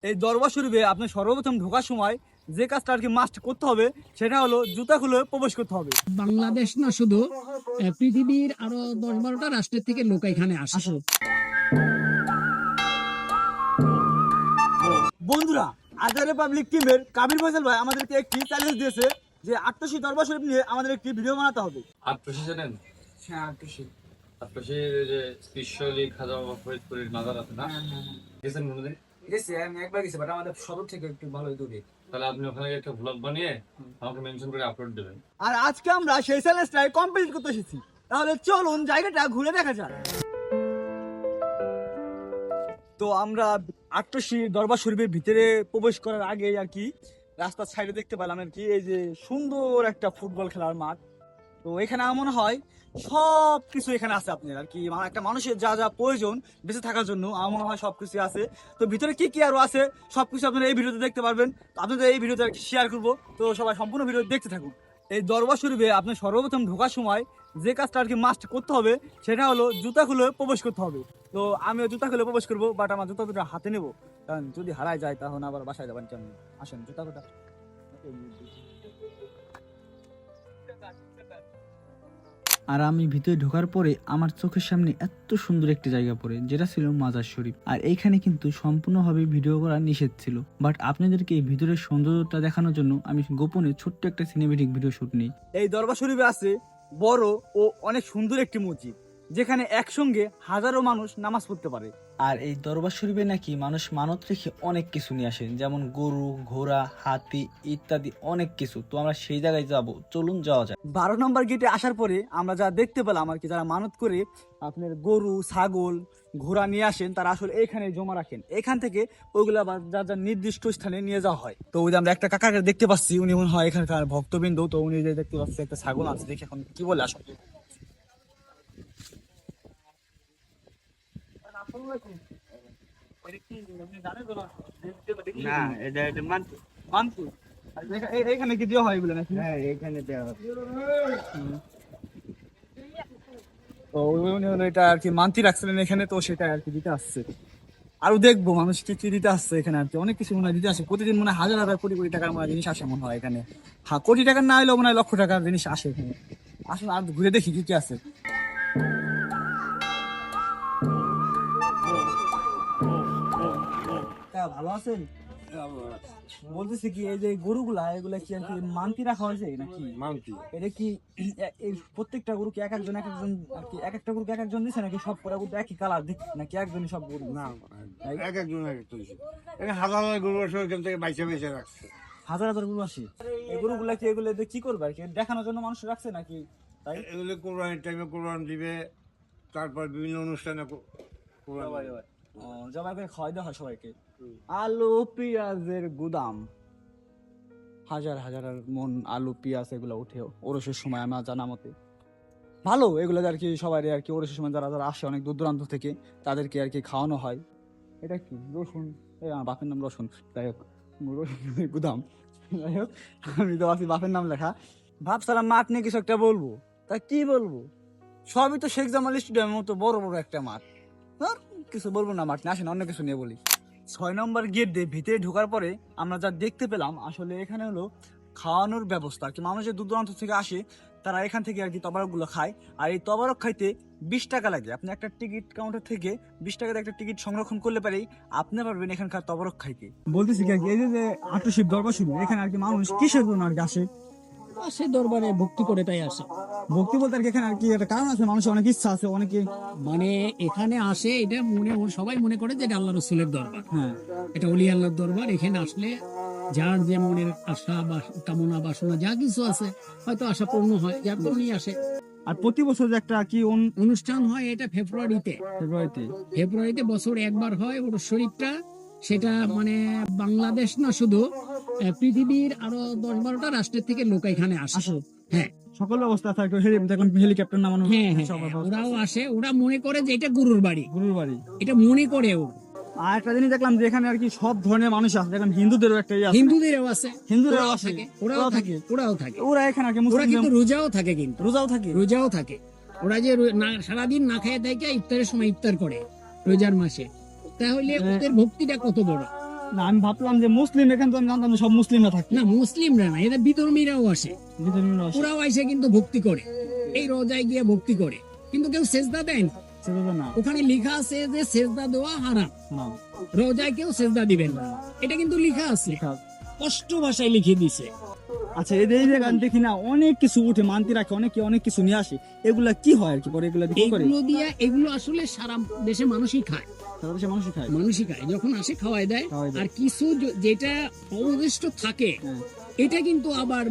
এই দরবার শরীফে আপনি সর্বপ্রথম ঢোকার সময় যে কাজটা আর কি মাস্ট করতে হবে সেটা হলো জুতা খুলে প্রবেশ করতে হবে। বাংলাদেশ না শুধু পৃথিবীর আরো 10-12টা রাষ্ট্রের থেকে লোক এখানে আসে। বন্ধুরা, আজারে পাবলিক টিমের কাবির ফয়সাল ভাই আমাদেরকে একটি চ্যালেঞ্জ দিয়েছে যে আটশি দরবার শরীফ নিয়ে আমাদের একটি ভিডিও বানাতে হবে। আটশি জানেন? হ্যাঁ, আটশি। আটশির যে স্পেশালি খাজা বাবা ফরিদপুরের মাজার আছে না, গেছেন কোনোদিন? গেছি, আমি একবার গেছি, বাট আমাদের সদর থেকে একটু ভালোই দূরে। তাহলে আপনি ওখানে একটা ব্লগ বানিয়ে আমাকে মেনশন করে আপলোড দেবেন। আর আজকে আমরা সেই চ্যালেঞ্জটাই কমপ্লিট করতে এসেছি। তাহলে চলুন জায়গাটা ঘুরে দেখা যাক। তো আমরা আটশি দরবার শরীফের ভিতরে প্রবেশ করার আগে আর কি রাস্তার সাইডে দেখতে পেলাম আর কি এই যে সুন্দর একটা ফুটবল খেলার মাঠ। তো এখানে এমন হয় সব কিছু এখানে আছে আপনার আর কি, মানে একটা মানুষের যা যা প্রয়োজন বেঁচে থাকার জন্য আমার মনে হয় সবকিছু আছে। তো ভিতরে কি কি আরো আছে সবকিছু আপনারা এই ভিডিওতে দেখতে পারবেন। তো আপনাদের এই ভিডিওতে আর কি শেয়ার করবো, তো সবাই সম্পূর্ণ ভিডিও দেখতে থাকুন। এই দরবার শরীফে আপনি সর্বপ্রথম ঢোকার সময় যে কাজটা আর কি মাস্ট করতে হবে সেটা হলো জুতা খুলে প্রবেশ করতে হবে। তো আমিও জুতা খুলে প্রবেশ করবো, বাট আমার জুতা দুটো হাতে নেবো, কারণ যদি হারায় যায় তাহলে আবার বাসায় যাবেন কেমন। আসেন জুতা কোটা। আর আমি ভিতরে ঢোকার পরে আমার চোখের সামনে এত সুন্দর একটি জায়গা পড়ে, যেটা ছিল মাজার শরীফ। আর এইখানে কিন্তু সম্পূর্ণভাবে ভিডিও করা নিষেধ ছিল, বাট আপনাদেরকে এই ভিতরের সৌন্দর্যটা দেখানোর জন্য আমি গোপনে ছোট্ট একটা সিনেমেটিক ভিডিও শুট নিই। এই দরবার শরীফে আছে বড় ও অনেক সুন্দর একটি মসজিদ, যেখানে একসঙ্গে হাজারো মানুষ নামাজ পড়তে পারে। আর এই দরবার শরীফে নাকি মানুষ মানত রেখে অনেক কিছু নিয়ে আসে, যেমন গরু, ঘোড়া, হাতি ইত্যাদি অনেক কিছু। তো আমরা সেই জায়গায় যাব, চলুন যাওয়া যায়। 12 নম্বর গেটে আসার পরে আমরা যা দেখতে পেলাম আর কি, যারা মানত করে আপনার গরু, ছাগল, ঘোড়া নিয়ে আসেন তারা আসলে এখানে জমা রাখেন। এখান থেকে ওইগুলো আবার যার যার নির্দিষ্ট স্থানে নিয়ে যাওয়া হয়। তো ওই যে আমরা একটা কাকাকে দেখতে পাচ্ছি, উনি মনে হয় এখানকার ভক্তবৃন্দ। তো উনি যে দেখতে পাচ্ছি একটা ছাগল আছে, দেখি এখন কি বলে আসলে। না, এটা মানতু এখানে কি দেওয়া হয় এগুলো নাকি? হ্যাঁ, এখানে দেওয়া হবে। তো উনি হলো এটা আর কি মানতি রাখছিলেন এখানে, তো সেটা আর কি দিতে আসছে। আরো দেখবো মানুষ কি কি দিতে আসছে এখানে আর কি, অনেক কিছু মনে হয় দিতে আসে। প্রতিদিন মনে হয় হাজার হাজার কোটি কোটি টাকার মনে হয় জিনিস আসে মনে হয় এখানে। হ্যাঁ, কোটি টাকার না হলেও মনে হয় লক্ষ টাকার জিনিস আসে এখানে। আসলে আর ঘুরে দেখি কি কি আছে। ভালো আছেন? বলতেছি কি এই যে গরুগুলা এগুলা কি আর কি মানতি রাখা হয়েছে নাকি? মানতি এটা কি এই প্রত্যেকটা গরু কি এক একজন আর কি এক একটা গরুকে এক একজন দিচ্ছে নাকি সব কটা গরু একই কালার দিচ্ছে নাকি একজনই সব গরু? না, এক একজন এক একটা দিছে। এখানে হাজার হাজার গরু আসে, ওইখান থেকে বাইচে বাইচে রাখছে। হাজার হাজার গরু আসে। এই গরুগুলা কি এগুলো দিয়ে কি করবে আর কি, দেখানোর জন্য মানুষ রাখছে নাকি? তাই এগুলো কোরবানির টাইমে কোরবান দিবে, তারপর বিভিন্ন অনুষ্ঠানে কোরবান দিবে। জবাই করে খাওয়াই দেওয়া হয় সবাইকে। আলু পেঁয়াজের গুদাম, হাজার হাজার মন আলু পেঁয়াজ এগুলো উঠে ওরসের সময় আমার জানা মতে। ভালো এগুলো আর কি সবাই আর কি ওরসের সময় যারা যারা আসে অনেক দূর দূরান্ত থেকে তাদেরকে আর কি খাওয়ানো হয়। এটা কি রসুন? আমার বাপের নাম রসুন, যাই হোক রসুনের গুদাম। যাই হোক, আমি তো আছি বাপের নাম লেখা। ভাবছিলাম মাঠ নিয়ে কিছু একটা বলবো, তা কি বলবো? সবই তো শেখ জামাল স্টেডিয়ামের মতো বড় বড় একটা মাঠ। আর কিছু বলবো না, মাঠ নিয়ে আসেন অন্য কিছু নিয়ে বলি। 6 নম্বর গেট দিয়ে ভিতরে ঢোকার পরে আমরা যা দেখতে পেলাম আসলে এখানে হলো খাওয়ানোর ব্যবস্থা আর কি। মানুষ যে দূর দূরান্ত থেকে আসে তারা এখান থেকে আর কি তবারকগুলো খায়। আর এই তবারক খাইতে 20 টাকা লাগে। আপনি একটা টিকিট কাউন্টার থেকে 20 টাকাতে একটা টিকিট সংরক্ষণ করলে পারেই আপনি পারবেন এখানকার তবারক খাইতে। বলতেছি কি আর কি এই যে আটশি দরবার শরীফ, এখানে আর কি মানুষ কিসের জন্য আর কি আসে? সে দরবারে ভক্তি করে তাই আসে। ভক্তি বলতে আর কি এখানে আর কি একটা কারণ আছে, মানুষের অনেক ইচ্ছা আছে অনেকে। মানে এখানে আসে এটা সবাই মনে করে যে এটা আল্লাহ রসুলের দরবার, হ্যাঁ, এটা ওলি আল্লাহর দরবার। এখানে আসলে যার যে মনের আশা বা কামনা বাসনা যা কিছু আছে হয়তো আশা পূর্ণ হয়, যার জন্যই আসে। আর প্রতি বছর যে একটা কি অনুষ্ঠান হয় এটা ফেব্রুয়ারিতে বছর একবার হয় ওর শরীফটা। সেটা মানে বাংলাদেশ না শুধু পৃথিবীর আরো 10-12টা রাষ্ট্রের থেকে লোক এখানে আসে। হ্যাঁ, সকল ব্যবস্থা থাকে, হেলিকপ্টার নামানো, হ্যাঁ, হ্যাঁ, সব ব্যবস্থা ওরাও আছে। আসে, ওরা মনে করে যে এটা গুরুর বাড়ি, গুরুর বাড়ি এটা মনে করে ও। আর একটা জিনিস দেখলাম যে এখানে আর কি সব ধরনের মানুষ আছে, দেখলাম হিন্দুদেরও একটা ইয়ে আছে। হিন্দুদেরও আছে, হিন্দুরাও ওরাও আছে, থাকে, ওরাও থাকে। ওরা এখানে আর কি ওরা মুসলিম কিন্তু রোজাও থাকে, কিন্তু রোজাও থাকে। ওরা যে সারাদিন না খেয়ে দেখে ইফতারের সময় ইফতার করে রোজার মাসে, তাহলে ওদের ভক্তিটা কত বড়। না আমি ভাবলাম যে মুসলিম, এখানে তো আমি জানতাম যে সব মুসলিমরা থাকে। না, মুসলিমরা না, এরা বিধর্মীরাও আসে, বিধর্মীরা আসে। ওরাও এসে কিন্তু ভক্তি করে, এই রোজায় গিয়ে ভক্তি করে, কিন্তু কেউ সেজদা দেন। সেটা তো না। ওখানে লেখা আছে যে সেজদা দেওয়া হারাম, হ্যাঁ, রোজায় কেউ সেজদা দিবেন না, এটা কিন্তু লেখা আছে, ঠিক আছে। স্পষ্ট ভাষায় লিখে দিছে। আচ্ছা, এই যে গান দেখি না অনেক কিছু উঠে মানতে রাখে, অনেক কিছু নিয়ে আসে, এগুলা কি হয় আর কি পরে এগুলা কি করে? এগুলো আসলে সারা দেশে মানুষই খায়, সারা দেশে মানুষই খায়। মানুষই খায়, যখন আসে খাওয়াই দেয়। খাওয়াই দেয়। আর কিছু যেটা অবশিষ্ট থাকে হ্যাঁ। এটা কিন্তু আবার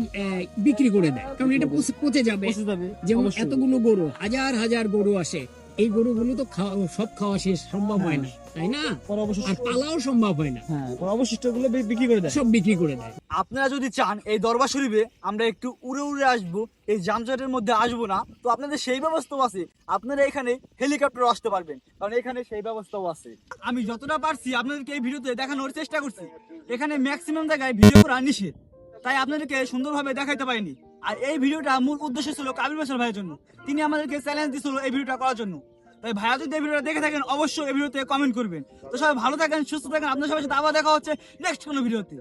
বিক্রি করে দেয়, কারণ এটা পচে যাবে। পচে যাবে, যেমন অবশ্যই। এতগুলো গরু, হাজার হাজার গরু আসে, এই গরুগুলো তো সব খাওয়া শেষ সম্ভব হয় না, তাই না? পরে অবশিষ্ট, আর পালাও সম্ভব হয় না, হ্যাঁ, পরে অবশিষ্ট গুলো বিক্রি করে দেয়। সব বিক্রি করে দেয়। আপনারা যদি চান এই দরবার শরীফে আমরা একটু উড়ে উড়ে আসবো, এই যানজটের মধ্যে আসবো না, তো আপনাদের সেই ব্যবস্থাও আছে। আপনারা এখানে হেলিকপ্টার আসতে পারবেন, কারণ এখানে সেই ব্যবস্থাও আছে। আমি যতটা পারছি আপনাদেরকে এই ভিডিওতে দেখানোর চেষ্টা করছি। এখানে ম্যাক্সিমাম জায়গায় ভিডিও করা নিষেধ, তাই আপনাদেরকে সুন্দরভাবে দেখাইতে পারিনি। আর এই ভিডিওটা মূল উদ্দেশ্য ছিল কাবির বাশার ভাইয়ের জন্য, তিনি আমাদেরকে চ্যালেঞ্জ দিয়েছিল এই ভিডিওটা করার জন্য। তাই ভাইয়া যদি এই ভিডিওটা দেখে থাকেন অবশ্যই এই ভিডিওতে কমেন্ট করবেন। তো সবাই ভালো থাকেন, সুস্থ থাকেন, আপনার সবার সাথে আবার দেখা হচ্ছে নেক্সট কোনো ভিডিওতে।